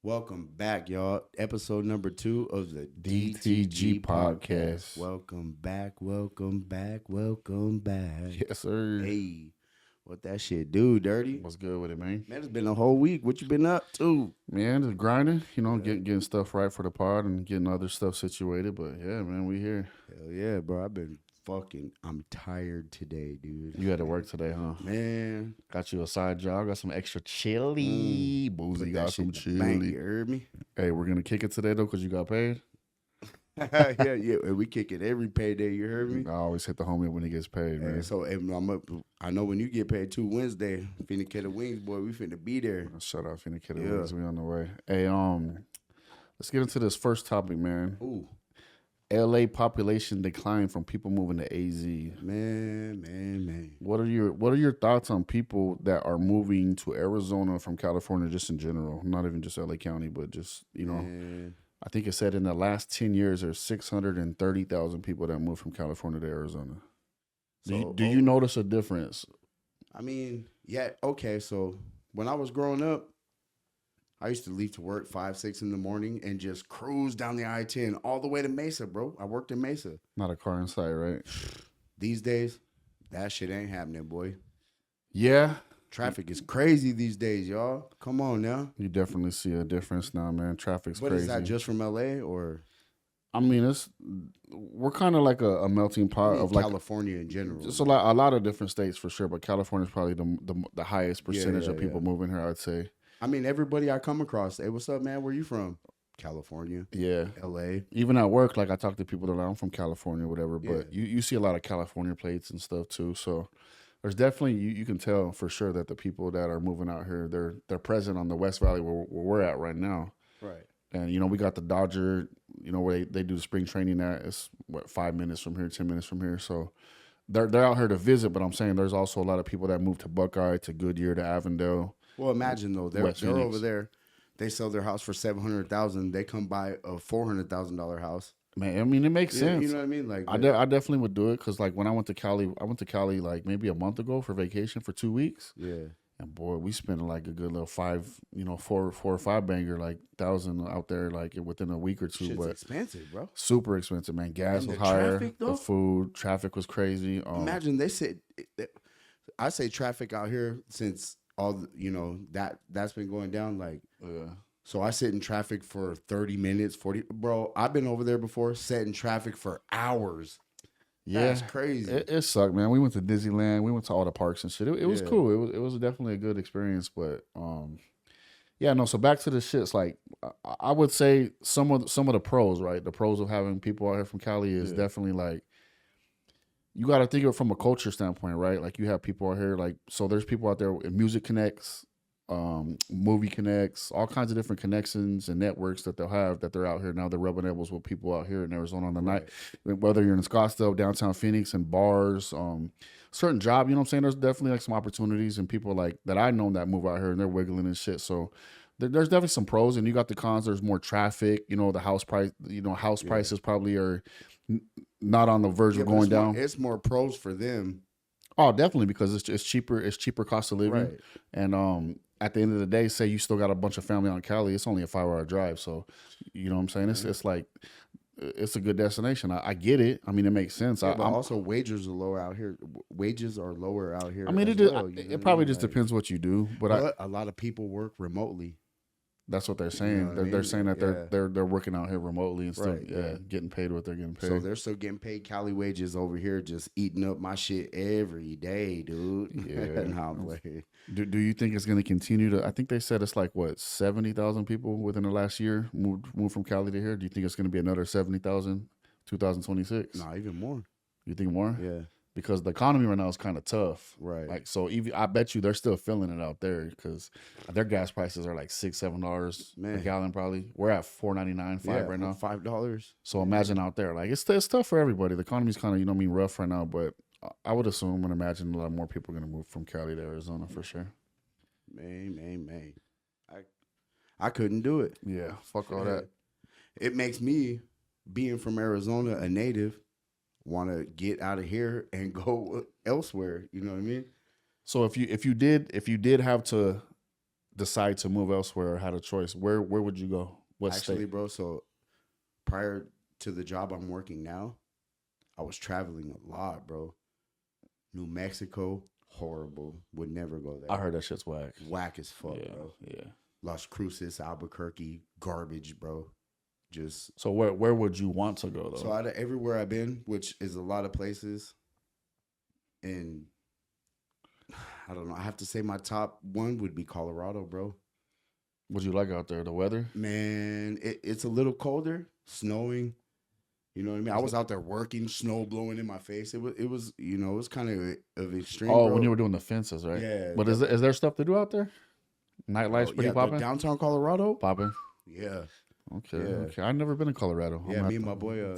Welcome back, y'all. Episode number 2 of the DTG Podcast. Welcome back, welcome back, welcome back. Yes, sir. Hey, what that shit do, Dirty? What's good with it, man? Man, it's been a whole week. What you been up to? Man, just grinding, getting stuff right for the pod and getting other stuff situated. But yeah, man, we here. Hell yeah, bro. I'm tired today, dude. You had to work today, huh? Man. Got you a side job, got some extra chili. Boozy got some chili. Bank, you heard me? Hey, we're going to kick it today, though, because you got paid. yeah. We kick it every payday, you heard me? I always hit the homie when he gets paid, man. So I know when you get paid too Wednesday, finna get the wings, boy. We finna be there. Shut up, finna get the wings. We on the way. Hey, let's get into this first topic, man. Ooh. LA population decline from people moving to AZ. Man. What are your thoughts on people that are moving to Arizona from California, just in general? Not even just LA County, but just I think it said in the last 10 years there's 630,000 people that moved from California to Arizona. Do you notice a difference? I mean, yeah, okay. So when I was growing up, I used to leave to work 5, 6 in the morning and just cruise down the I-10 all the way to Mesa, bro. I worked in Mesa. Not a car in sight, right? These days, that shit ain't happening, boy. Yeah. Traffic is crazy these days, y'all. Come on now. You definitely see a difference now, man. Traffic's crazy. But is that just from LA or? I mean, we're kind of like a melting pot of like California in general. Just a lot of different states for sure, but California is probably the highest percentage of people moving here, I'd say. I mean, everybody I come across, hey, what's up, man? Where you from? California. Yeah. LA. Even at work, like I talk to people that I'm from California or whatever, but you see a lot of California plates and stuff too. So there's definitely, you can tell for sure that the people that are moving out here, they're present on the West Valley where we're at right now. Right. And, we got the Dodger, where they do the spring training at. It's, 5 minutes from here, 10 minutes from here. So they're out here to visit, but I'm saying there's also a lot of people that move to Buckeye, to Goodyear, to Avondale. Well, imagine though they're over there. They sell their house for $700,000. They come buy a $400,000 house. Man, I mean, it makes sense. You know what I mean? Like I definitely would do it because like when I went to Cali like maybe a month ago for vacation for 2 weeks. Yeah. And boy, we spent like a good little four or five banger, like 1,000 out there, like within a week or two. Shit's but expensive, bro. Super expensive, man. Gas was higher. Traffic, the food, traffic was crazy. Imagine I say traffic out here since all that's been going down. Like, so I sit in traffic for 30 minutes, 40. Bro, I've been over there before, sat in traffic for hours. Yeah, that's crazy. It sucked, man. We went to Disneyland. We went to all the parks and shit. It was cool. It was definitely a good experience. But So back to the shits. Like I would say some of the pros, right? The pros of having people out here from Cali is definitely like you got to think of it from a culture standpoint, right? Like you have people out here, like so. There's people out there. Music connects. Movie connects, all kinds of different connections and networks that they'll have that they're out here now. They're rubbing elbows with people out here in Arizona on the night, whether you're in Scottsdale, downtown Phoenix, and bars, certain job. You know what I'm saying? There's definitely like some opportunities and people like that I know that move out here and they're wiggling and shit. So there's definitely some pros, and you got the cons. There's more traffic. The house price. Prices probably are not on the verge of going down. It's more pros for them. Oh, definitely, because it's cheaper. It's cheaper cost of living, right. And at the end of the day, say you still got a bunch of family on Cali, it's only a 5-hour drive. So, you know what I'm saying? It's like, it's a good destination. I get it. I mean, it makes sense. Yeah, but also wages are lower out here. Wages are lower out here. I mean, it probably just depends what you do. But a lot of people work remotely. That's what they're saying. They're saying that they're working out here remotely and still getting paid what they're getting paid. So they're still getting paid Cali wages over here, just eating up my shit every day, dude. Yeah. Nah, I'm playing. Do you think it's going to continue to? I think they said it's like 70,000 people within the last year moved from Cali to here. Do you think it's going to be another 70,000 2026? Nah, even more. You think more? Yeah. Because the economy right now is kind of tough, right? Like, so even I bet you they're still feeling it out there because their gas prices are like $6-7 a gallon. Probably we're at $4.99, $5 right now, $5. So imagine out there, like it's tough for everybody. The economy's kind of rough right now, but I would assume and imagine a lot more people are gonna move from Cali to Arizona for sure. Man, I couldn't do it. Yeah, fuck all that. It makes me, being from Arizona, a native, want to get out of here and go elsewhere. You know what I mean? So if you did have to decide to move elsewhere or had a choice, where would you go? What Actually, state? bro, so prior to the job I'm working now, I was traveling a lot, bro. New Mexico, horrible. Would never go there. I heard that shit's whack. Whack as fuck, bro. Yeah. Las Cruces, Albuquerque, garbage, bro. Just So where would you want to go though? so out of everywhere I've been, which is a lot of places, and I don't know. I have to say my top one would be Colorado, bro. What'd you like out there? The weather? Man, it's a little colder, snowing. You know what I mean? I was out there working, snow blowing in my face. It was it was kind of extreme. Oh, bro. when you were doing the fences, right? Yeah. But is there stuff to do out there? Nightlife's pretty popping? Downtown Colorado? Popping? Yeah. Okay, Yeah. okay. I've never been to Colorado. Yeah, me and my boy,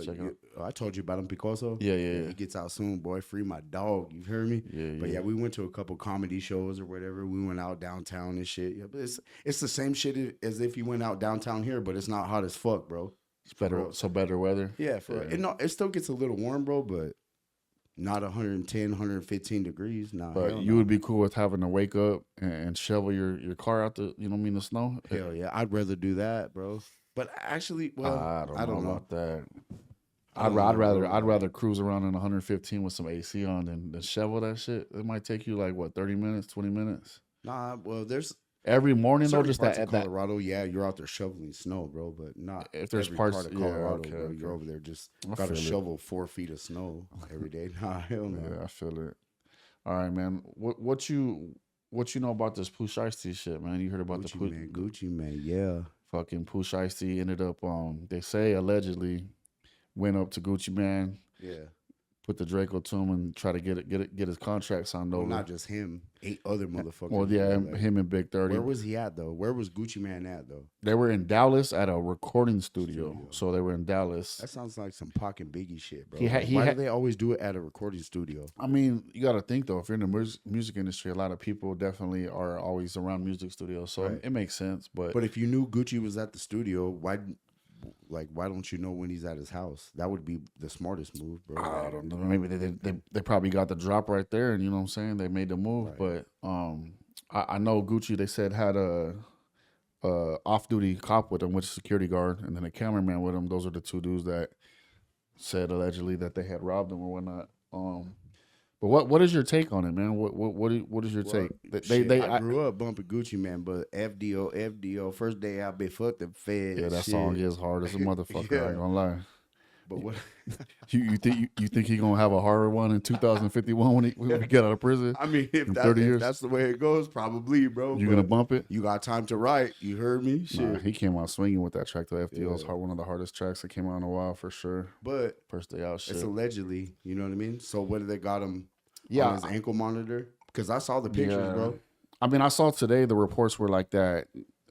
I told you about him, Picoso. Yeah. He gets out soon, boy. Free my dog. You heard me? Yeah. But yeah, we went to a couple comedy shows or whatever. We went out downtown and shit. Yeah, but it's the same shit as if you went out downtown here, but it's not hot as fuck, bro. It's better, so better weather. Yeah, it still gets a little warm, bro, but not 110, 115 degrees. Nah, but you would be cool with having to wake up and shovel your car out the, the snow? Hell yeah, I'd rather do that, bro. But actually, well, I don't know about that. I'd I'd rather cruise around in 115 with some AC on than shovel that shit. It might take you like what, 30 minutes, 20 minutes. Nah, well, there's every morning though, just parts that of Colorado. Yeah, you're out there shoveling snow, bro, but not if there's every parts part of Colorado. okay, bro. okay. You're over there just I got to feel it. shovel 4 feet of snow every day. Nah, hell no. Yeah, I feel it. All right, man. What you know about this Pooh Shiesty shit, man? You heard about Gucci the Pooh, man, Gucci man, yeah. fucking Pooh Shiesty ended up they say allegedly went up to Gucci Man, Yeah. put the Draco to him and try to get his contract signed over. Not just him, 8 other motherfuckers. Well, yeah, Like, him and Big 30. where was he at though? Where was Gucci Man at though? They were in Dallas at a recording studio. So they were in Dallas. That sounds like some Pac and Biggie shit, bro. Why do they always do it at a recording studio? I mean, you got to think though. If you're in the music industry, a lot of people definitely are always around music studios, so Right. it makes sense. But if you knew Gucci was at the studio, why don't you know when he's at his house? That would be the smartest move, bro. I don't know. Maybe they probably got the drop right there, and you know what I'm saying. They made the move, Right. but I know Gucci. They said had a off-duty cop with him, which is a security guard, and then a cameraman with him. Those are the two dudes that said allegedly that they had robbed him or whatnot. But what is your take on it, man? What is your take? I grew up bumping Gucci Man, but FDO, first day out, be fuck the feds. Yeah, that shit. song is hard as a motherfucker. Yeah. I ain't gonna lie. But what? You think he gonna have a harder one in 2051 when we get out of prison? I mean, if 30 years? that's the way it goes, probably, bro. You but gonna bump it? You got time to write. You heard me? Shit. Nah, he came out swinging with that track. The FDO's Yeah. one of the hardest tracks that came out in a while for sure. But First day out, shit. it's allegedly, you know what I mean? So whether they got him Yeah. on his ankle monitor, because I saw the pictures, Yeah. bro. I mean, I saw today the reports were like that.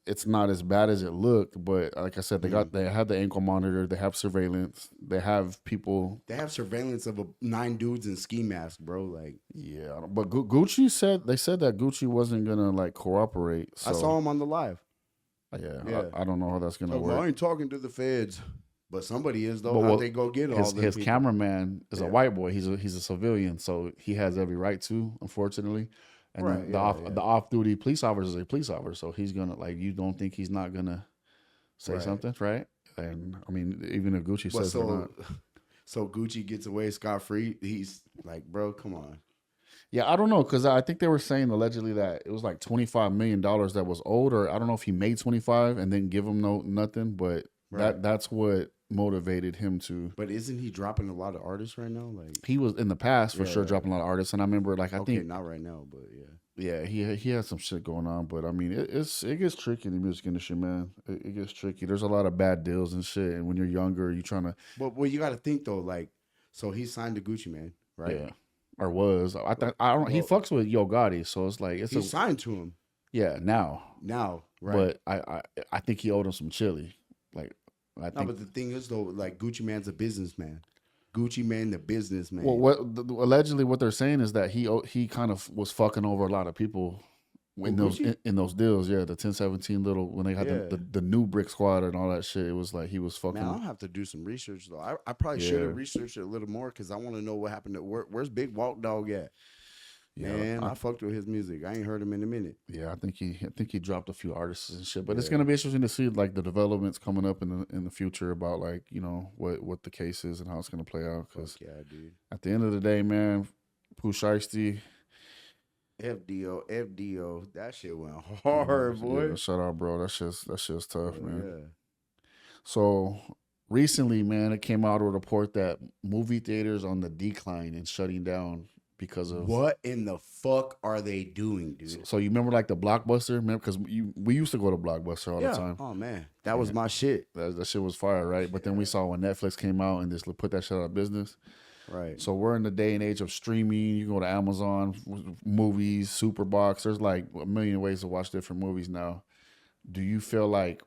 It's not as bad as it looked, but like I said, they have the ankle monitor. They have surveillance. They have people. They have surveillance of 9 dudes in ski masks, bro. Like, Yeah, but Gucci said that Gucci wasn't gonna like cooperate. So, I saw him on the live. Yeah. I don't know how that's gonna Oh, work. well, I ain't talking to the feds, but somebody is though. But How well, they go get all them his people? cameraman is a Yeah. white boy. He's a civilian, so he has every right to, unfortunately. And Right, then yeah. the off duty police officer is a police officer, so he's gonna you don't think he's not gonna say Right. something, right? And I mean, even if Gucci But says it or not. so Gucci gets away scot free. He's like, bro, come on. Yeah, I don't know, because I think they were saying allegedly that it was like $25 million that was owed, or I don't know if he made 25 and didn't give him nothing, but Right. that's what motivated him to. But isn't he dropping a lot of artists right now? Like, He was in the past for sure Yeah. dropping a lot of artists, and I remember I okay, think not right now, but yeah. yeah, he has some shit going on, but I mean it gets tricky in the music industry, man. It gets tricky. There's a lot of bad deals and shit, and when you're younger, you trying to But well, you got to think though, like, so he signed to Gucci Man, right? yeah, or was I don't he fucks with Yo Gotti, so it's like He signed to him now, right? but I think he owed him some chili, like I No, think. but the thing is though, like Gucci Man's a businessman. Gucci Man, the businessman. Well, allegedly what they're saying is that he kind of was fucking over a lot of people in those deals. Yeah, the 1017 little when they had the new Brick Squad and all that shit. It was like he was fucking. Man, I'll have to do some research though. I probably should have researched it a little more because I want to know what happened. Where's Big Walk Dog at? Yeah, Man, I fucked with his music. I ain't heard him in a minute. Yeah, I think he dropped a few artists and shit. But it's gonna be interesting to see like the developments coming up in the future about like what the case is and how it's gonna play out. Because dude. At the end of the day, man, Pooh Shiesty, FDO, that shit went hard, boy. Yeah, shout out, bro. That shit's tough, man. Yeah. So recently, man, it came out a report that movie theaters on the decline and shutting down because of what in the fuck are they doing, dude? So you remember like the Blockbuster? Remember because we used to go to Blockbuster all the time. Oh man, that was my shit. That shit was fire, right? But then we saw when Netflix came out and just put that shit out of business. Right. So we're in the day and age of streaming. You can go to Amazon, movies, Superbox. There's like a million ways to watch different movies now. Do you feel like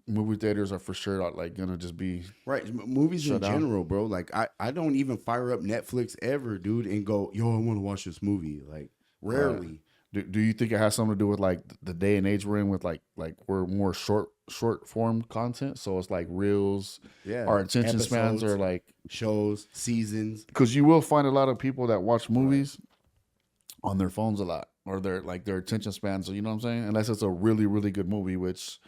movie theaters are for sure like gonna just be movies in general, bro? Like I don't even fire up Netflix ever, dude, and go, yo, I want to watch this movie. Like rarely. Do you think it has something to do with like the day and age we're in with like we're more short form content? So it's like reels. Yeah. Our attention spans are like shows, seasons. Because you will find a lot of people that watch movies on their phones a lot, or their attention spans. So you know what I'm saying? Unless it's a really really good movie, which.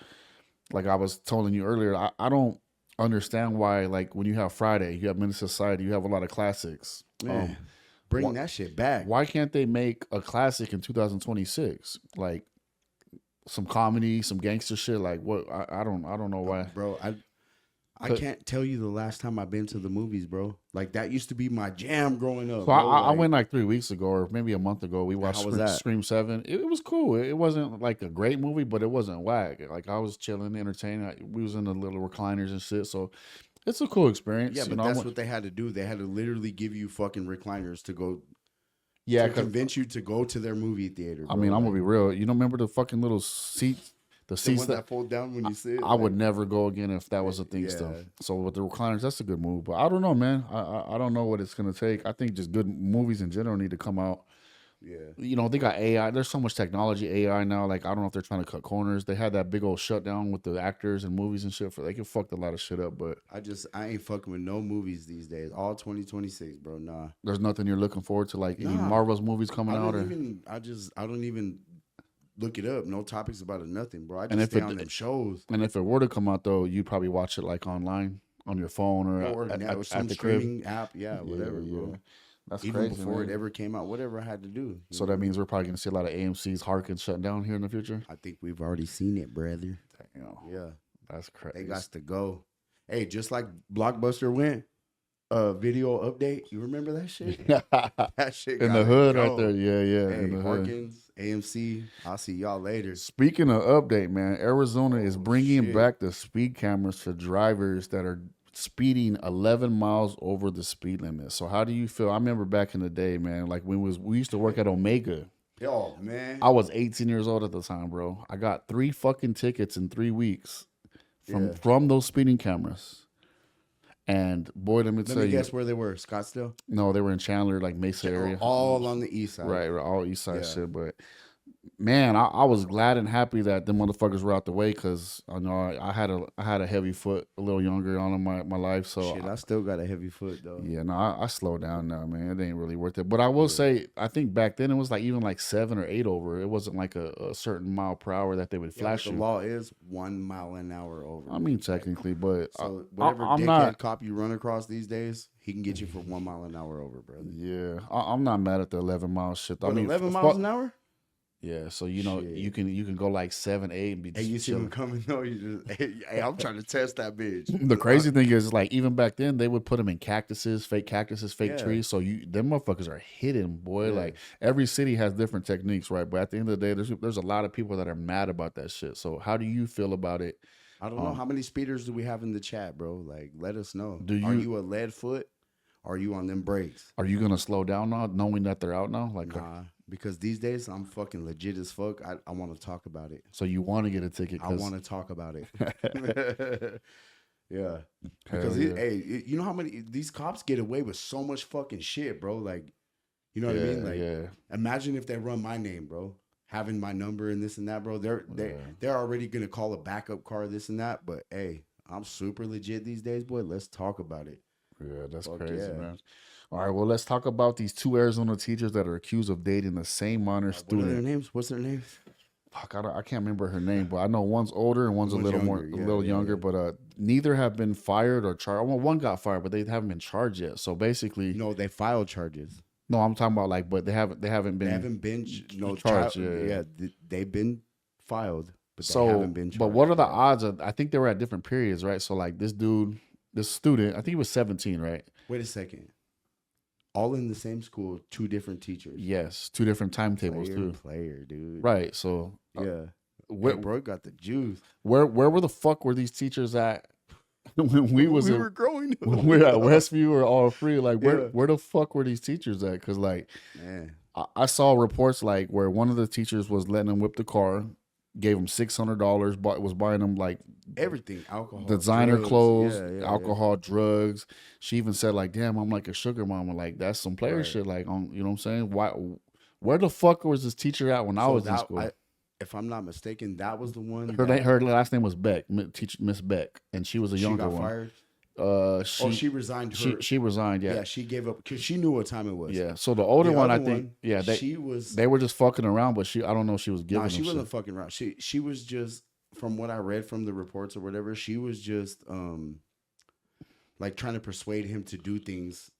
Like I was telling you earlier, I don't understand why, like, when you have Friday, you have Menace Society, you have a lot of classics. Bring that shit back. Why can't they make a classic in 2026? Like, some comedy, some gangster shit? Like, what? I don't know why. Bro, I can't tell you the last time I've been to the movies, bro. Like, that used to be my jam growing up. So I went like 3 weeks ago or maybe a month ago. We watched Scream 7. It was cool. It wasn't like a great movie, but it wasn't whack. Like, I was chilling, entertained. We was in the little recliners and shit. So it's a cool experience. Yeah, but that's what they had to do. They had to literally give you fucking recliners to go. Yeah, to convince you to go to their movie theater. Bro. I mean, I'm gonna be real. You don't remember the fucking little seats? The seats that fold down when you sit. I would never go again if that was a thing still. So with the recliners, that's a good move. But I don't know, man. I don't know what it's gonna take. I think just good movies in general need to come out. Yeah. You know, they got AI. There's so much technology, AI now. Like, I don't know if they're trying to cut corners. They had that big old shutdown with the actors and movies and shit. They can fuck a lot of shit up. But I ain't fucking with no movies these days. All 2026, bro. Nah. There's nothing you're looking forward to, like any Marvel's movies coming out. I don't even look it up. No topics about it. Nothing, bro. I just stay on them shows. And if it were to come out though, you'd probably watch it like online on your phone or at some the streaming app. Yeah, whatever, bro. That's even crazy, before man. it ever came out, whatever I had to do. So that means we're probably going to see a lot of AMC's Harkins shut down here in the future? I think we've already seen it, brother. Damn. Yeah. That's crazy. They got to go. Hey, just like Blockbuster went, video update. You remember that shit? That shit in the hood right there. Yeah. Hey, in the Harkins, AMC, I'll see y'all later. Speaking of update, man, Arizona is bringing back the speed cameras for drivers that are speeding 11 miles over the speed limit. So how do you feel? I remember back in the day, man, like we used to work at Omega. Oh, man. I was 18 years old at the time, bro. I got 3 fucking tickets in 3 weeks from those speeding cameras. And boy, let me tell you. Guess where they were? Scottsdale? No, they were in Chandler, like Mesa area. All on the east side. Right, all east side shit. But man, I was glad and happy that the motherfuckers were out the way because I know I had a heavy foot a little younger on in my life. So I still got a heavy foot though. Yeah, no, I slowed down now, man. It ain't really worth it. But I will say, I think back then it was like even like 7 or 8 over. It wasn't like a certain mile per hour that they would flash you. The law is 1 mile an hour over. I mean, technically, but so whatever dickhead cop you run across these days, he can get you for 1 mile an hour over, brother. Yeah, I'm not mad at the 11 mile shit. But I mean, 11 miles an hour. Yeah, so you know you can go like 7, 8 and be. Hey, you see him coming though? You just hey, I'm trying to test that bitch. The crazy thing is, like, even back then they would put them in cactuses, fake trees. So them motherfuckers are hidden, boy. Yeah. Like every city has different techniques, right? But at the end of the day, there's a lot of people that are mad about that shit. So how do you feel about it? I don't know. How many speeders do we have in the chat, bro? Like, let us know. Are you a lead foot? Or are you on them brakes? Are you gonna slow down now, knowing that they're out now? Like, nah. Because these days I'm fucking legit as fuck. I want to talk about it. So you want to get a ticket? I want to talk about it. Yeah. Because you know how many these cops get away with so much fucking shit, bro. Like, you know what I mean? Like, imagine if they run my name, bro. Having my number and this and that, bro. They're already gonna call a backup car, this and that. But hey, I'm super legit these days, boy. Let's talk about it. Yeah, that's crazy, man. All right, well, let's talk about these two Arizona teachers that are accused of dating the same minor student. What are their names? What's their names? Fuck, I can't remember her name, but I know one's older and one's a little younger. But neither have been fired or charged. Well, one got fired, but they haven't been charged yet. So basically, no, they filed charges. No, I'm talking about like, but they haven't been charged. They've been filed, but they haven't been charged. But what are the odds of? I think they were at different periods, right? So like this student, I think he was 17, right? Wait a second. All in the same school, two different teachers. Yes, two different timetables too. Player, dude. Right. So bro got the juice. Where were the fuck were these teachers at when we were growing up? When we're at Westview or All Free? Like where the fuck were these teachers at? Because like, man, I saw reports like where one of the teachers was letting them whip the car, gave them $600, was buying them like everything, alcohol, designer drugs. Clothes, alcohol, drugs. She even said like, "Damn, I'm like a sugar mama." Like that's some player shit. Like you know what I'm saying? Why? Where the fuck was this teacher at when I was in school? If I'm not mistaken, that was the one. Her last name was Beck, Miss Beck, and she was a younger one. She got fired. She resigned. She resigned. Yeah, she gave up because she knew what time it was. Yeah. So the older one, I think, they were just fucking around, but I don't know if she was giving. No, she wasn't fucking around. She was just, from what I read from the reports or whatever, she was just like trying to persuade him to do things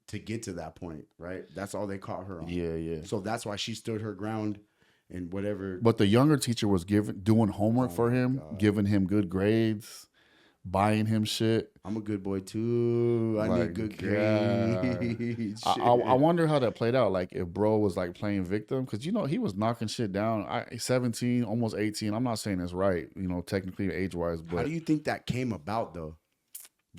to get to that point. Right. That's all they caught her on. Yeah. So that's why she stood her ground. And whatever. But the younger teacher was doing homework for him, giving him good grades, buying him shit. I'm a good boy too. I need good grades. I wonder how that played out. Like if bro was like playing victim, because he was knocking shit down. 17, almost 18. I'm not saying it's right, technically age wise. But how do you think that came about though,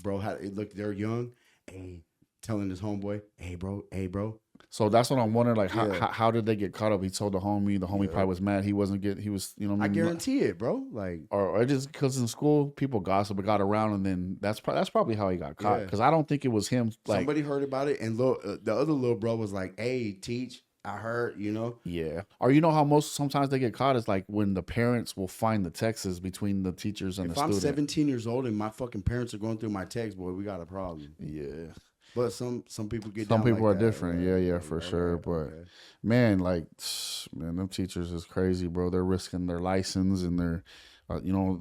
bro? Look, they're young. Hey, telling his homeboy, hey bro. So that's what I'm wondering. Like, how did they get caught up? He told the homie. The homie probably was mad. He wasn't getting. He was, I guarantee it, bro. Like, or just because in school people gossip, got around, and then that's probably how he got caught. Because I don't think it was him. Like, somebody heard about it, and the other little bro was like, "Hey, teach, I heard, Yeah. Or how sometimes they get caught is like when the parents will find the texts between the teachers and the student. If I'm 17 years old and my fucking parents are going through my text, boy, we got a problem. Yeah. But some people get some people like are different. Yeah, for sure. But man, them teachers is crazy, bro. They're risking their license and their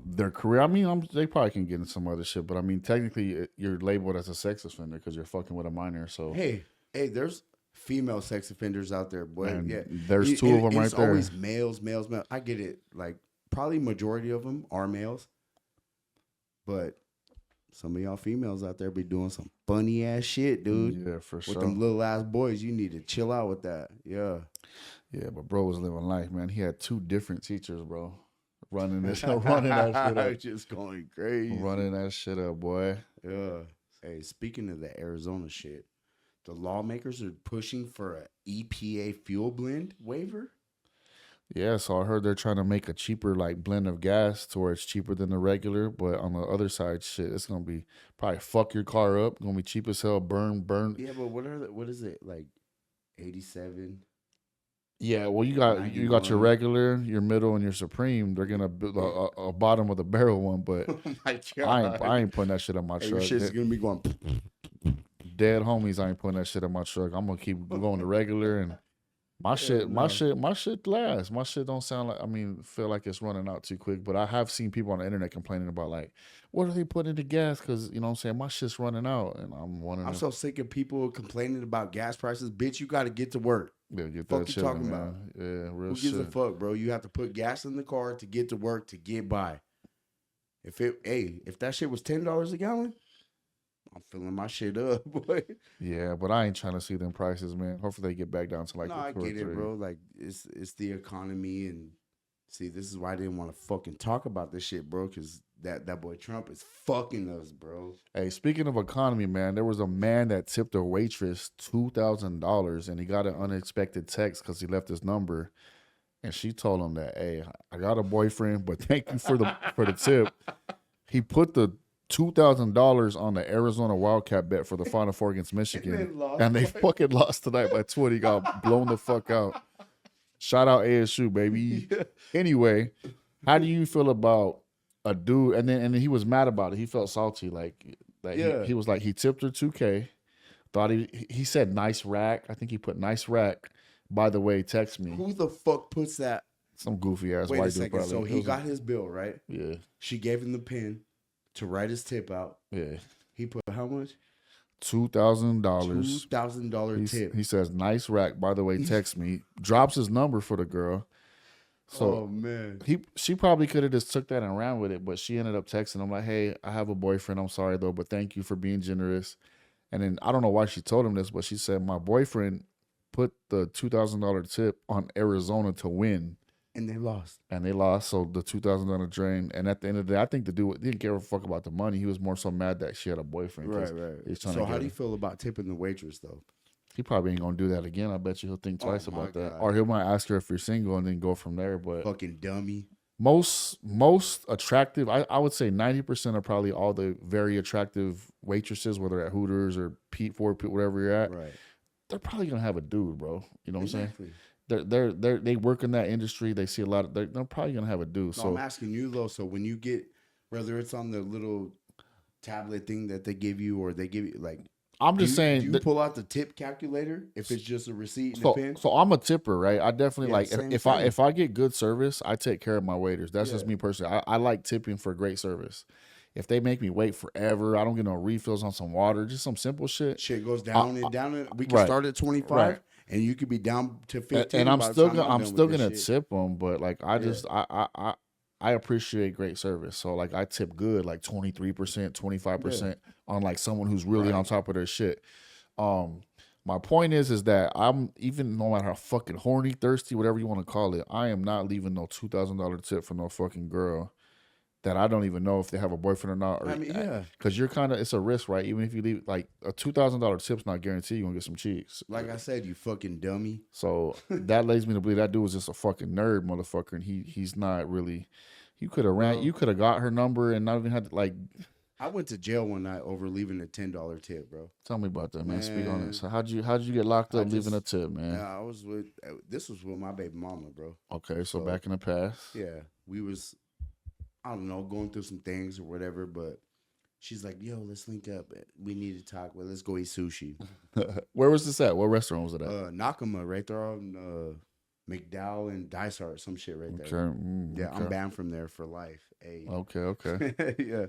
their career. I mean, they probably can get in some other shit, but I mean, technically, you're labeled as a sex offender because you're fucking with a minor. So hey, there's female sex offenders out there, boy. And there's two of them right there. It's always males. I get it. Like probably majority of them are males, but some of y'all females out there be doing some funny ass shit, dude. Yeah, for sure. With them little ass boys, you need to chill out with that. Yeah. Yeah, but bro was living life, man. He had two different teachers, bro. Running that shit up. Just going crazy. Running that shit up, boy. Yeah. Hey, speaking of the Arizona shit, the lawmakers are pushing for an EPA fuel blend waiver. Yeah, so I heard they're trying to make a cheaper blend of gas to where it's cheaper than the regular, but on the other side, shit, it's gonna be probably fuck your car up. Gonna be cheap as hell. Burn. Yeah, but what is it like? 87. Yeah, well, you got your regular, your middle, and your supreme. They're gonna build a bottom of the barrel one, but oh my God. I ain't putting that shit on my truck. Your shit's gonna be going. Dead homies, I ain't putting that shit on my truck. I'm gonna keep going to regular and. My shit lasts. My shit don't sound feel like it's running out too quick. But I have seen people on the internet complaining about what are they putting into gas? Because you know what I'm saying, my shit's running out, and I'm wondering. I'm so sick of people complaining about gas prices. Bitch, you got to get to work. Yeah, get fuck that you shit, talking man. about? Yeah, real Who shit. gives a fuck, bro? You have to put gas in the car to get to work to get by. If that shit was $10 a gallon. I'm filling my shit up, boy. Yeah, but I ain't trying to see them prices, man. Hopefully they get back down to No, I get it, bro. Like it's the economy, and see, this is why I didn't want to fucking talk about this shit, bro. Because that boy Trump is fucking us, bro. Hey, speaking of economy, man, there was a man that tipped a waitress $2,000, and he got an unexpected text because he left his number, and she told him that, hey, I got a boyfriend, but thank you for the tip. He put the $2,000 on the Arizona Wildcat bet for the Final Four against Michigan, and they fucking lost tonight by 20. Got blown the fuck out. Shout out ASU, baby. Yeah. Anyway, how do you feel about a dude? And then he was mad about it. He felt salty, he was like he tipped her $2,000. Thought he said nice rack. I think he put nice rack. By the way, text me. Who the fuck puts that? Some goofy ass Wait white a second. dude. Probably. So he got his bill, right? Yeah. She gave him the pen to write his tip out. Yeah. He put how much? $2,000. $2,000 tip. He says nice rack. By the way, text me. Drops his number for the girl. So oh man, she probably could have just took that and ran with it, but she ended up texting him like, "Hey, I have a boyfriend. I'm sorry though, but thank you for being generous." And then I don't know why she told him this, but she said my boyfriend put the $2,000 tip on Arizona to win, and they lost. So the $2,000 drain. And at the end of the day, I think the dude didn't give a fuck about the money. He was more so mad that she had a boyfriend. Right. So how do you feel about tipping the waitress though? He probably ain't gonna do that again. I bet you he'll think twice about that, God. or he might ask her if you're single and then go from there. But fucking dummy. Most attractive, I would say 90% are probably all the very attractive waitresses, whether at Hooters or Pete Ford, wherever you're at. Right. They're probably gonna have a dude, bro. You know what exactly. I'm saying? They work in that industry. They see a lot of. They're probably gonna have a dude. No, so I'm asking you though. So when you get, whether it's on the little tablet thing that they give you, or they give you like. I'm just saying. Do you pull out the tip calculator if it's just a receipt and a pen? So I'm a tipper, right? I definitely like if thing. I get good service, I take care of my waiters. That's just me personally. I like tipping for great service. If they make me wait forever, I don't get no refills on some water, just some simple shit. Shit goes down and down. We can start at 25, and you could be down to 15. And I'm still gonna tip them, but like I appreciate great service. So like I tip good, like 23%, 25% on like someone who's really on top of their shit. My point is that I'm, even no matter how fucking horny, thirsty, whatever you want to call it, I am not leaving no $2,000 tip for no fucking girl that I don't even know if they have a boyfriend or not. Or, I mean, because you're kind of, it's a risk, right? Even if you leave, like a $2,000 tip's not guaranteed you're gonna get some cheeks. Like I said, you fucking dummy. So that leads me to believe that dude was just a fucking nerd motherfucker, and he's not really. You could have ran. You could have got her number and not even had to, like. I went to jail one night over leaving a $10 tip, bro. Tell me about that, man. Speak on it. So how'd you get locked up leaving a tip, man? Yeah, this was with my baby mama, bro. Okay, so back in the past. Yeah, we was, I don't know, going through some things or whatever, but she's like, yo, let's link up. We need to talk. Well, let's go eat sushi. Where was this at? What restaurant was it at? Nakama, right there on McDowell and Dysart, some shit right there. Okay. Yeah, I'm banned from there for life. Hey. Okay. Yeah.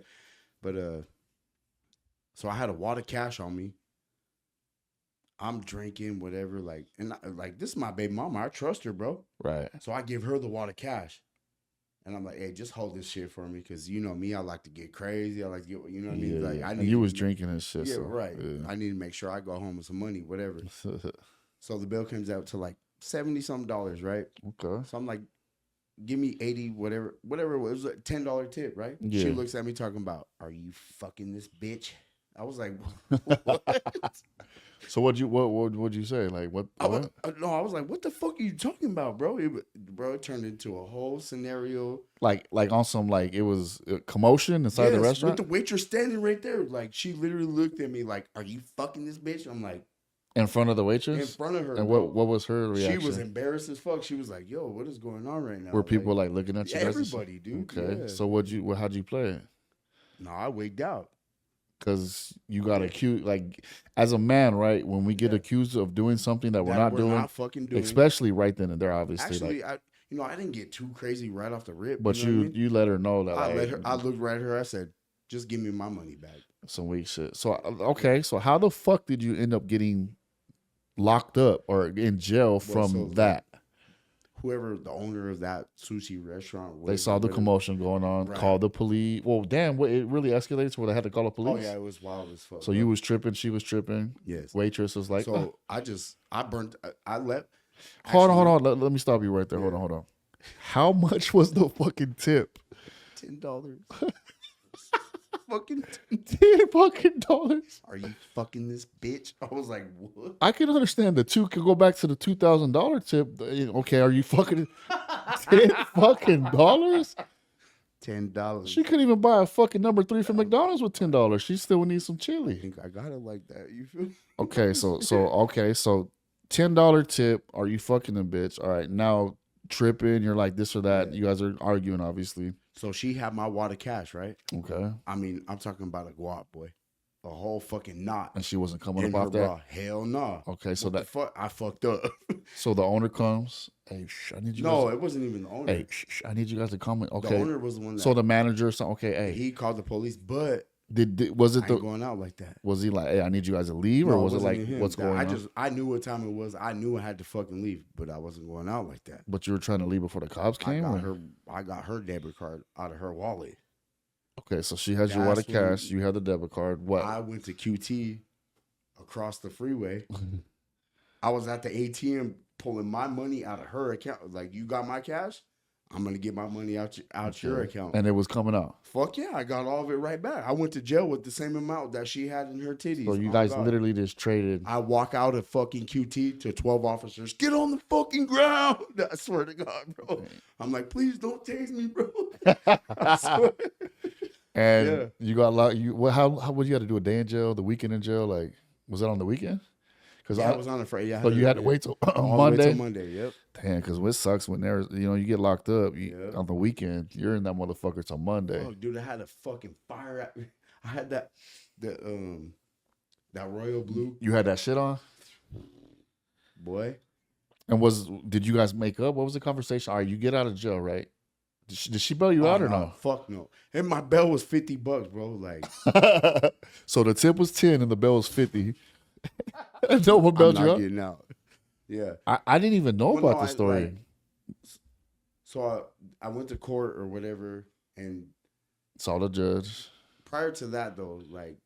But so I had a wad of cash on me. I'm drinking, whatever, like, and like, this is my baby mama. I trust her, bro. Right. So I give her the wad of cash. And I'm like, hey, just hold this shit for me, because you know me, I like to get crazy. I like to get, you know what I mean? Yeah, like, I need and you was drinking and shit. Yeah, so, right. Yeah. I need to make sure I go home with some money, whatever. So the bill comes out to like $70-something, right? Okay. So I'm like, give me 80, whatever it was. It was a $10 tip, right? Yeah. She looks at me talking about, are you fucking this bitch? I was like, what? So what'd you say? Like what? I was like, what the fuck are you talking about, bro? It turned into a whole scenario. Like on some, like, it was a commotion inside the restaurant? With the waitress standing right there. Like, she literally looked at me like, are you fucking this bitch? I'm like, in front of the waitress? In front of her. And what was her reaction? She was embarrassed as fuck. She was like, yo, what is going on right now? Were people like looking at you? Everybody, dude. Okay. Yeah. So how'd you play it? No, I wigged out. Because you got accused, like, as a man, right? When we get accused of doing something that we're not fucking doing, especially right then and there, obviously. Actually, like, I didn't get too crazy right off the rip. But you let her know that. I looked right at her. I said, just give me my money back. Some weak shit. So okay, so how the fuck did you end up getting locked up or in jail from that? Whoever the owner of that sushi restaurant was, they saw the commotion going on, called the police. Well, damn, it really escalated to where they had to call the police. Oh yeah, it was wild as fuck. So you was tripping, she was tripping. Yes. Waitress was like, so I left. Hold on. Let me stop you right there. Hold on. How much was the fucking tip? $10. Fucking $10. Are you fucking this bitch? I was like, what? I can understand the two could go back to the $2,000 tip. Okay, are you fucking $10 fucking dollars? $10. She couldn't even buy a fucking number 3 from McDonald's with $10. She still would need some chili. I think I got it like that. You feel? Okay, so $10 tip. Are you fucking a bitch? All right, now tripping. You're like this or that. You guys are arguing, obviously. So she had my wad of cash, right? Okay. I mean, I'm talking about a guap, boy. a whole fucking knot. And she wasn't coming in up her off that? bra. Hell no. Okay, so that I fucked up. so the owner comes. Hey, I need you. No, guys it wasn't even the owner. Hey, I need you guys to comment. Okay, the owner was the one. That, so the manager or something. Okay, hey, he called the police, but was it I ain't going out like that? Was he like, hey, I need you guys to leave, or was it like, what's going on? I knew what time it was. I knew I had to fucking leave, but I wasn't going out like that. But you were trying to leave before the cops came. I got her debit card out of her wallet. Okay, so she has your wallet of cash. You had the debit card. What? I went to QT across the freeway. I was at the ATM pulling my money out of her account. Like, you got my cash? I'm going to get my money out your account. And it was coming out. Fuck yeah, I got all of it right back. I went to jail with the same amount that she had in her titties. So you guys literally just traded. I walk out of fucking QT to 12 officers. Get on the fucking ground. I swear to God, bro. I'm like, please don't tase me, bro. I swear. And you got locked. How would you have to do a day in jail, the weekend in jail? Like, was that on the weekend? Because I was on a Friday. So you had to wait till Monday. Yep. Damn, because what sucks when there's you get locked up on the weekend. You're in that motherfucker till Monday. Oh, dude, I had a fucking fire at me. I had that royal blue. You had that shit on, boy. And did you guys make up? What was the conversation? All right, you get out of jail, right? Did she bail you out or no? Fuck no. And my bail was $50, bro. Like, so the tip was 10 and the bail was 50. No one bailed you out. Getting out. Yeah, I didn't even know about the story. So I went to court or whatever, and saw the judge. Prior to that, though, like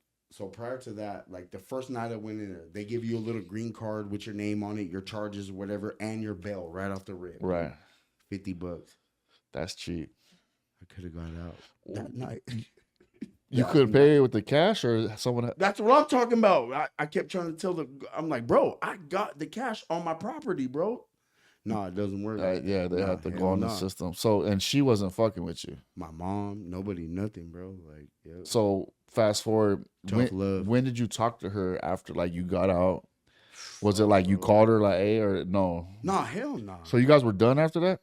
the first night I went in there, they give you a little green card with your name on it, your charges or whatever, and your bail right off the rip. Right, $50. That's cheap. I could have got out that night. You couldn't pay with the cash or someone. That's what I'm talking about. I kept trying to tell I'm like, bro, I got the cash on my property, bro. No, it doesn't work. Yeah, they had to go on the system. So, and she wasn't fucking with you. My mom, nobody, nothing, bro. Like, yeah. So fast forward. Love. When did you talk to her after like you got out? Was it like you called her like, hey, or no? Nah, hell no. So you guys were done after that?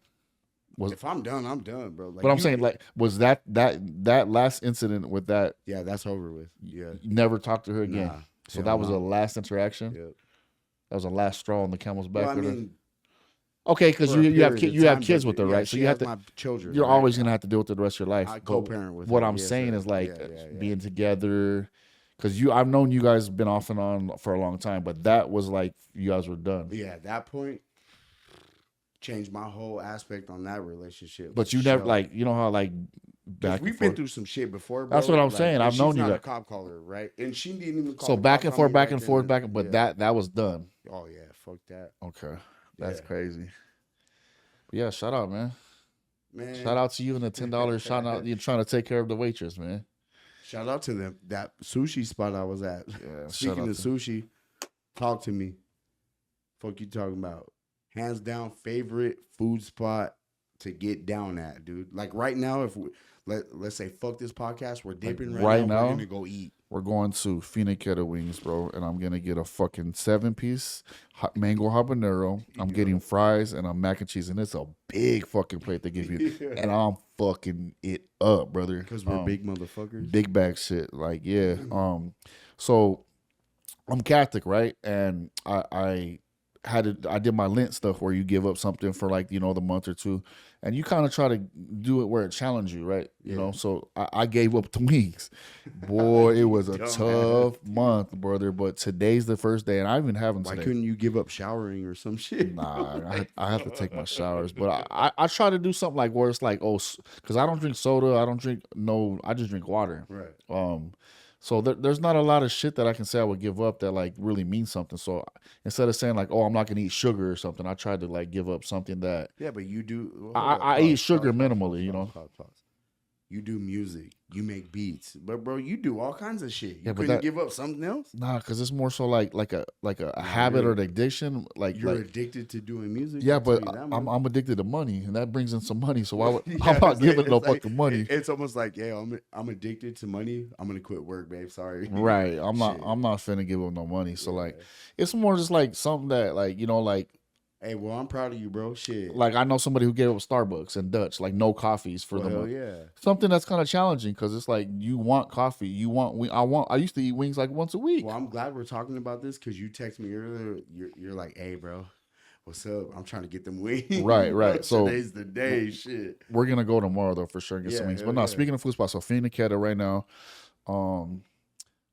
If I'm done, I'm done, bro. Like, but I'm saying, like, was that last incident with that? Yeah, that's over with. Yeah, you never talked to her again. Nah, so that was a last interaction. Yep. That was a last straw on the camel's back. Well, I mean, okay, because you have kids with her, right? So you have to. My children. You're always gonna have to deal with it the rest of your life. I co-parent with. What I'm saying is like being together, because I've known you guys been off and on for a long time, but that was like you guys were done. Yeah, at that point. Changed my whole aspect on that relationship. But you never like how like back. We've been through some shit before, bro. That's what I'm saying. I've known you. She's not a cop caller, right? And she didn't even call. So back and forth, but that was done. Oh yeah, fuck that. Okay, that's crazy. But yeah, shout out, man. Shout out to you and the $10. Shout out, you're trying to take care of the waitress, man. Shout out to them. That sushi spot I was at. Yeah. Speaking of sushi, talk to me. Fuck you talking about? Hands down, favorite food spot to get down at, dude. Like right now, if let's say fuck this podcast, we're dipping right now. We're gonna go eat. We're going to Phoenix Wings, bro, and I'm gonna get a fucking 7-piece mango habanero. I'm getting fries and a mac and cheese, and it's a big fucking plate they give you, and I'm fucking it up, brother. Because we're big motherfuckers. Big bag shit, like yeah. So I'm Catholic, right? And I did my Lent stuff where you give up something for like, the month or two, and you kind of try to do it where it challenged you, right? You know, so I gave up the wings. Boy, it was a tough month, brother, but today's the first day, and I even haven't today. Why couldn't you give up showering or some shit? Nah, I have to take my showers, but I try to do something like where it's like, because I don't drink soda, I just drink water. Right. So there's not a lot of shit that I can say I would give up that like really means something. So instead of saying like, I'm not gonna eat sugar or something, I tried to like give up something that. Yeah, but you do. I eat sugar minimally, You do music, you make beats, but bro, you do all kinds of shit. You couldn't give up something else? Nah, because it's more so like a habit or an addiction. Like you're addicted to doing music. Yeah, but I'm addicted to money, and that brings in some money. So why would I'm not giving no fucking money? It's almost like, I'm addicted to money. I'm gonna quit work, babe. Sorry. Right. I'm not finna give up no money. So like, it's more just like something that like Hey, well, I'm proud of you, bro. Shit. Like I know somebody who gave up Starbucks and Dutch, like no coffees for the month. Yeah. Something that's kind of challenging because it's like you want coffee, you want. I used to eat wings like once a week. Well, I'm glad we're talking about this because you text me earlier. You're like, hey, bro, what's up? I'm trying to get them wings. Right. So today's the day. Shit. We're gonna go tomorrow though for sure and get some wings. But no, speaking of food spots, so Fiend Queda right now.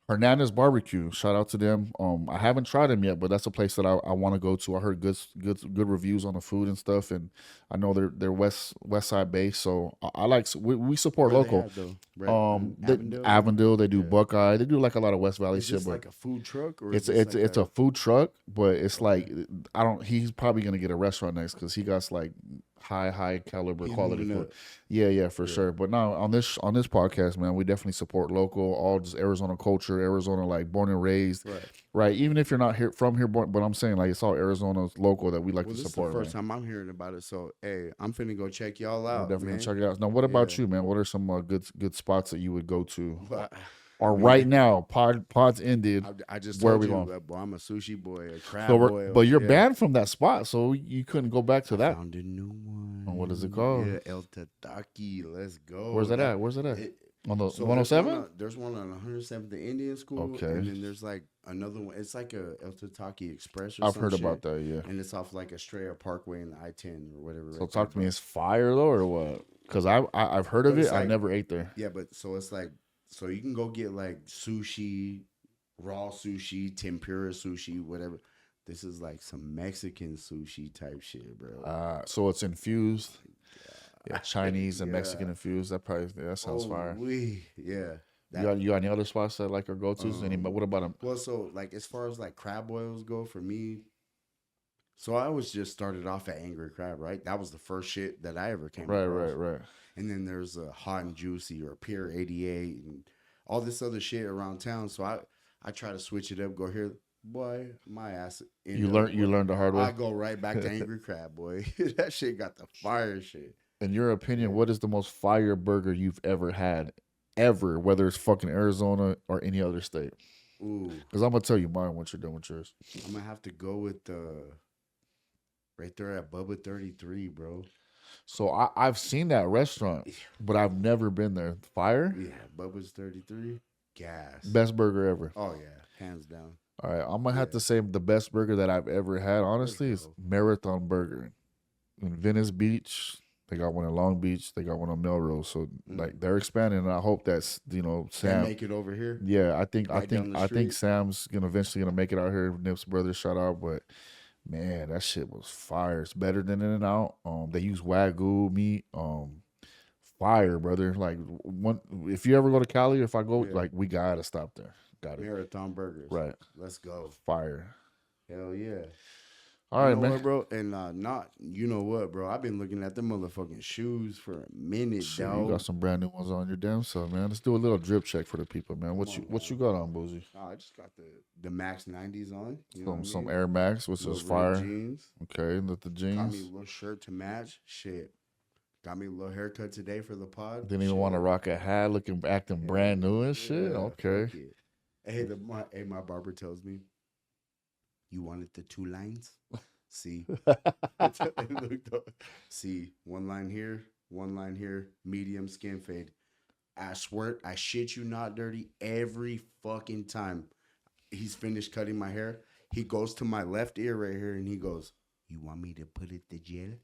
Hernandez Barbecue, shout out to them. I haven't tried them yet, but that's a place that I want to go to. I heard good reviews on the food and stuff, and I know they're west side based, so I like we support local. Avondale, they do Buckeye, they do like a lot of West Valley shit. Is this like a food truck, or it's a food truck, but it's like He's probably gonna get a restaurant next because he got like high caliber quality food. Yeah, for sure. But now on this podcast, man, we definitely support local, all just Arizona culture, Arizona like born and raised. Right. Even if you're not from here, but I'm saying like it's all Arizona's local that we like to support. This is the first time I'm hearing about it, so hey, I'm finna go check y'all out. Definitely check it out. Now, what about you, man? What are some good spots that you would go to? Or right now, pods ended. I just where told we you, going? Boy, I'm a sushi boy, a crab boy. But you're banned from that spot, so you couldn't go back to that. Found a new one. What is it called? Yeah, El Tataki. Let's go. Where's that at? On the 107? There's one on 107th, the Indian School. Okay. And then there's like another one. It's like a El Tataki Express or I've some heard shit. about that, yeah. And it's off like Estrella Parkway in the I-10 or whatever. So talk to me. Is fire though or what? Because I've heard of it. I never ate there. Yeah, but so it's like, so you can go get like sushi, raw sushi, tempura sushi, whatever. This is like some Mexican sushi type shit, bro. So it's infused. Yeah, Chinese and Mexican infused. That sounds fire. Yeah. You got any other spots that like are go tos? What about them? Well, so like as far as like crab boils go for me, so I always just started off at Angry Crab, right? That was the first shit that I ever came across. Right. And then there's a Hot and Juicy or Pier 88 and all this other shit around town. So I try to switch it up. Go here, boy. My ass. You learned the hard way. I go right back to Angry Crab, boy. That shit got the fire shit. In your opinion, what is the most fire burger you've ever had? Ever, whether it's fucking Arizona or any other state. Ooh. Because I'm gonna tell you mine once you're done with yours. I'm gonna have to go with right there at Bubba 33, bro. So I've seen that restaurant, but I've never been there. Fire? Yeah, Bubba's 33. Gas. Best burger ever. Oh yeah, hands down. All right, I'm gonna have to say the best burger that I've ever had, honestly, is Marathon Burger in Venice Beach. They got one in Long Beach. They got one on Melrose. So like they're expanding, and I hope that's Sam they make it over here. Yeah, I think Sam's eventually gonna make it out here. Nip's brother, shout out. But man, that shit was fire. It's better than In-N-Out. They use Wagyu meat. Fire, brother. Like if you ever go to Cali, if I go, like we gotta stop there. Got it. Marathon Burgers. Right. Let's go. Fire. Hell yeah. All right, man. What, bro? And you know what, bro? I've been looking at them motherfucking shoes for a minute, dog. You got some brand new ones on your damn self, man. Let's do a little drip check for the people, man. What you got on, Boozy? I just got the Max 90s on. Some Air Max, which is fire. Jeans. Okay, the jeans. Got me a little shirt to match. Shit. Got me a little haircut today for the pod. Didn't even want to rock a hat, acting brand new and shit. Okay. Hey, my barber tells me, you wanted the 2 lines? See, see, one line here, medium skin fade. I swear, I shit you not, Dirty, every fucking time he's finished cutting my hair, he goes to my left ear right here and he goes, you want me to put it to gel?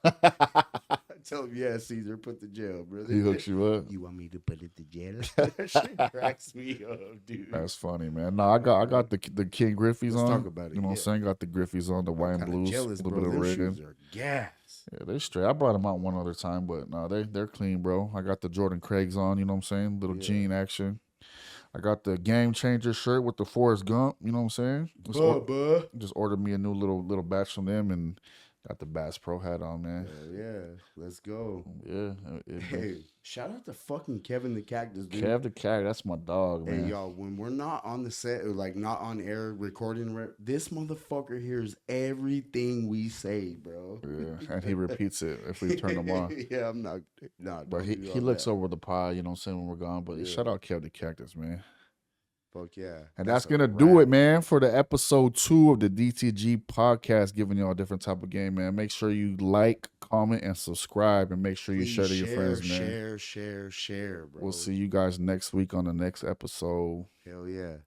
I tell him, yeah, Caesar, put the gel, brother. He hooks you up. You want me to put it to gel? That shit cracks me up, dude. That's funny, man. No, I got the King Griffies on. Let's talk about it. You know what I'm saying? Got the Griffies on, the white and blues, jealous, a little bro. bit of Them rigging. shoes are gas. Yeah, they're straight. I brought them out one other time, but no, they're clean, bro. I got the Jordan Craigs on. You know what I'm saying? Little jean action. I got the Game Changer shirt with the Forrest Gump. You know what I'm saying? Just ordered me a new little batch from them and got the Bass Pro hat on, man. Yeah, let's go. Yeah. Hey, shout out to fucking Kevin the Cactus, dude. Kev the Cactus, that's my dog, man. Hey, y'all, when we're not on the set, or like not on air recording, this motherfucker hears everything we say, bro. Yeah, and he repeats it if we turn him on. Yeah, I'm not. But he looks over the pod, you know what I'm saying, when we're gone. But shout out Kev the Cactus, man. Fuck yeah. And that's going to do it, man, for the episode 2 of the DTG podcast, giving y'all a different type of game, man. Make sure you like, comment, and subscribe, and make sure you share to your friends, man. Share, bro. We'll see you guys next week on the next episode. Hell yeah.